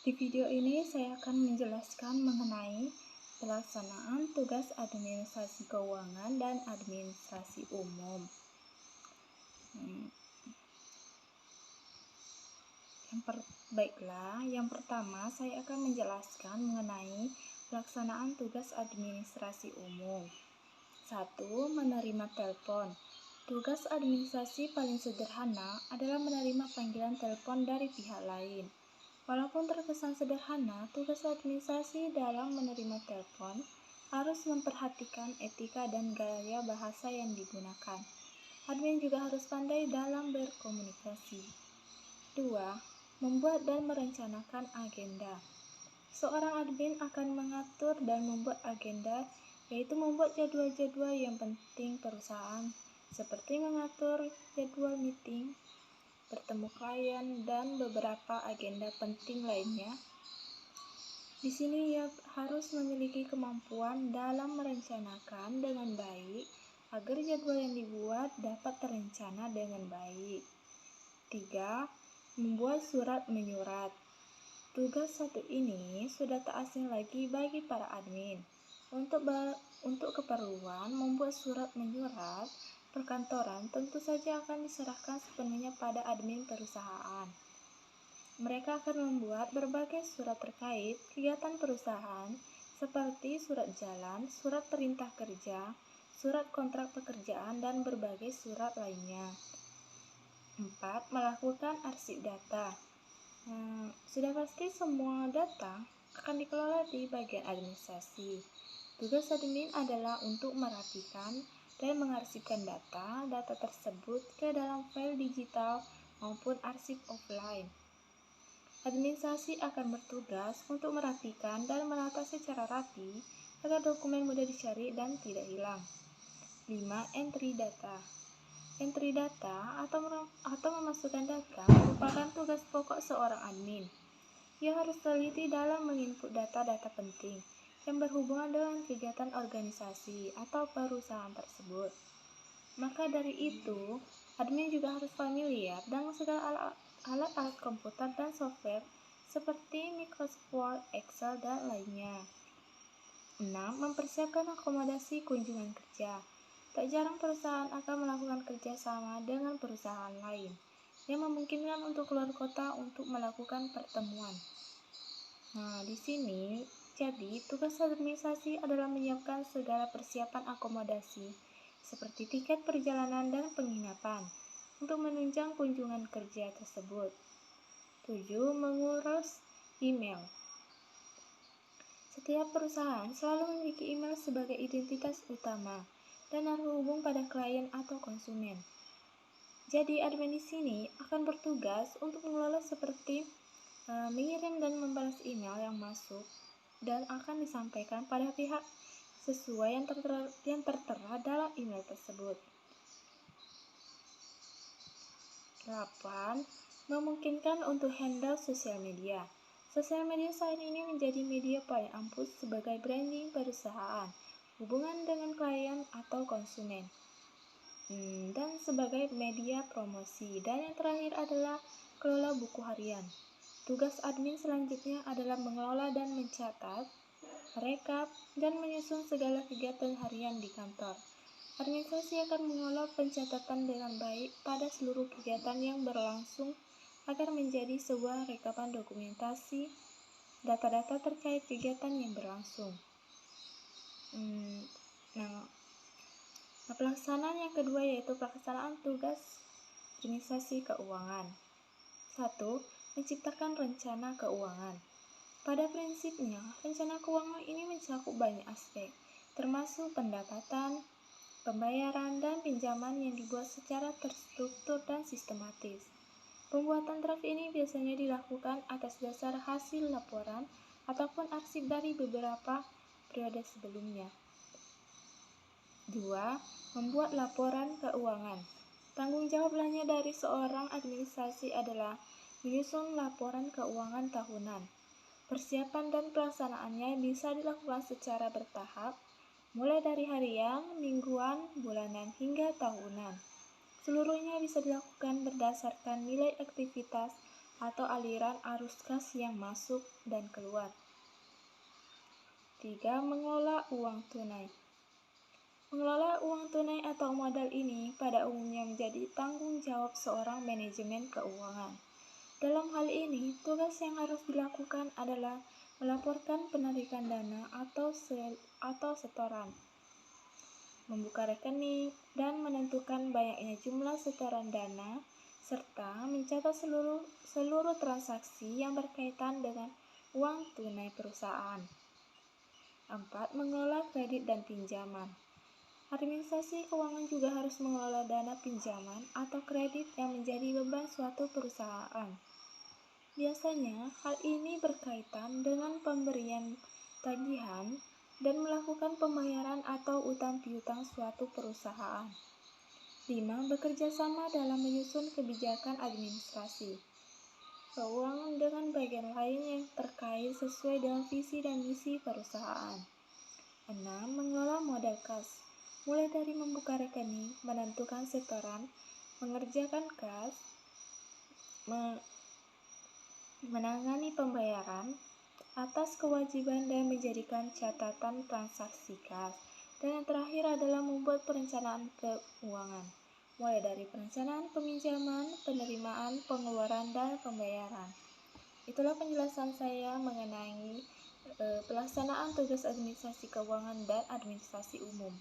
Di video ini saya akan menjelaskan mengenai pelaksanaan tugas administrasi keuangan dan administrasi umum. Yang pertama saya akan menjelaskan mengenai pelaksanaan tugas administrasi umum. 1. Menerima telepon. Tugas administrasi paling sederhana adalah menerima panggilan telepon dari pihak lain. Walaupun terkesan sederhana, tugas administrasi dalam menerima telepon harus memperhatikan etika dan gaya bahasa yang digunakan. Admin juga harus pandai dalam berkomunikasi. 2. Membuat dan merencanakan agenda. Seorang admin akan mengatur dan membuat agenda, yaitu membuat jadwal-jadwal yang penting perusahaan, seperti mengatur jadwal meeting, bertemu klien, dan beberapa agenda penting lainnya. Di sini ia harus memiliki kemampuan dalam merencanakan dengan baik agar jadwal yang dibuat dapat terencana dengan baik. 3. Membuat surat menyurat. Tugas satu ini sudah tak asing lagi bagi para admin. Untuk keperluan membuat surat menyurat, perkantoran tentu saja akan diserahkan sepenuhnya pada admin perusahaan. Mereka akan membuat berbagai surat terkait kegiatan perusahaan seperti surat jalan, surat perintah kerja, surat kontrak pekerjaan, dan berbagai surat lainnya. 4. Melakukan arsip data. Sudah pasti semua data akan dikelola di bagian administrasi. Tugas admin adalah untuk merapikan dan mengarsipkan data tersebut ke dalam file digital maupun arsip offline. Administrasi akan bertugas untuk merapikan dan menata secara rapi agar dokumen mudah dicari dan tidak hilang. 5. Entry data. Entry data atau memasukkan data merupakan tugas pokok seorang admin. Ia harus teliti dalam menginput data-data penting yang berhubungan dengan kegiatan organisasi atau perusahaan tersebut. Maka dari itu, admin juga harus familiar dengan segala alat-alat komputer dan software seperti Microsoft Word, Excel, dan lainnya. 6. Mempersiapkan akomodasi kunjungan kerja. Tak jarang perusahaan akan melakukan kerjasama dengan perusahaan lain yang memungkinkan untuk keluar kota untuk melakukan pertemuan. Di sini, jadi tugas administrasi adalah menyiapkan segala persiapan akomodasi seperti tiket perjalanan dan penginapan untuk menunjang kunjungan kerja tersebut. 7. Mengurus email. Setiap perusahaan selalu memiliki email sebagai identitas utama dan terhubung pada klien atau konsumen. Jadi admin di sini akan bertugas untuk mengelola seperti mengirim dan membalas email yang masuk dan akan disampaikan pada pihak sesuai yang tertera dalam email tersebut. 8. Memungkinkan untuk handle sosial media. Sosial media saat ini menjadi media paling ampuh sebagai branding perusahaan, hubungan dengan klien atau konsumen, dan sebagai media promosi. Dan yang terakhir adalah kelola buku harian. Tugas admin selanjutnya adalah mengelola dan mencatat, merekap, dan menyusun segala kegiatan harian di kantor. Administrasi akan mengelola pencatatan dengan baik pada seluruh kegiatan yang berlangsung agar menjadi sebuah rekapan dokumentasi data-data terkait kegiatan yang berlangsung. Pelaksanaan yang kedua yaitu pelaksanaan tugas administrasi keuangan. 1. Menciptakan rencana keuangan. Pada prinsipnya, rencana keuangan ini mencakup banyak aspek, termasuk pendapatan, pembayaran, dan pinjaman yang dibuat secara terstruktur dan sistematis. Pembuatan draft ini biasanya dilakukan atas dasar hasil laporan ataupun arsip dari beberapa periode sebelumnya. 2. Membuat laporan keuangan. Tanggung jawab lainnya dari seorang administrasi adalah menyusun laporan keuangan tahunan. Persiapan dan pelaksanaannya bisa dilakukan secara bertahap, mulai dari harian, mingguan, bulanan, hingga tahunan. Seluruhnya bisa dilakukan berdasarkan nilai aktivitas atau aliran arus kas yang masuk dan keluar. 3. Mengelola uang tunai. Mengelola uang tunai atau modal ini pada umumnya menjadi tanggung jawab seorang manajemen keuangan. Dalam hal ini, tugas yang harus dilakukan adalah melaporkan penarikan dana atau setoran, membuka rekening, dan menentukan banyaknya jumlah setoran dana, serta mencatat seluruh transaksi yang berkaitan dengan uang tunai perusahaan. 4. Mengelola kredit dan pinjaman. Administrasi keuangan juga harus mengelola dana pinjaman atau kredit yang menjadi beban suatu perusahaan. Biasanya, hal ini berkaitan dengan pemberian tagihan dan melakukan pembayaran atau utang piutang suatu perusahaan. 5. Bekerja sama dalam menyusun kebijakan administrasi keuangan dengan bagian lain yang terkait sesuai dengan visi dan misi perusahaan. 6. Mengelola modal kas, mulai dari membuka rekening, menentukan setoran, mengerjakan kas, menangani pembayaran atas kewajiban dan menjadikan catatan transaksi kas. Dan yang terakhir adalah membuat perencanaan keuangan, mulai dari perencanaan peminjaman, penerimaan, pengeluaran, dan pembayaran. Itulah penjelasan saya mengenai pelaksanaan tugas administrasi keuangan dan administrasi umum.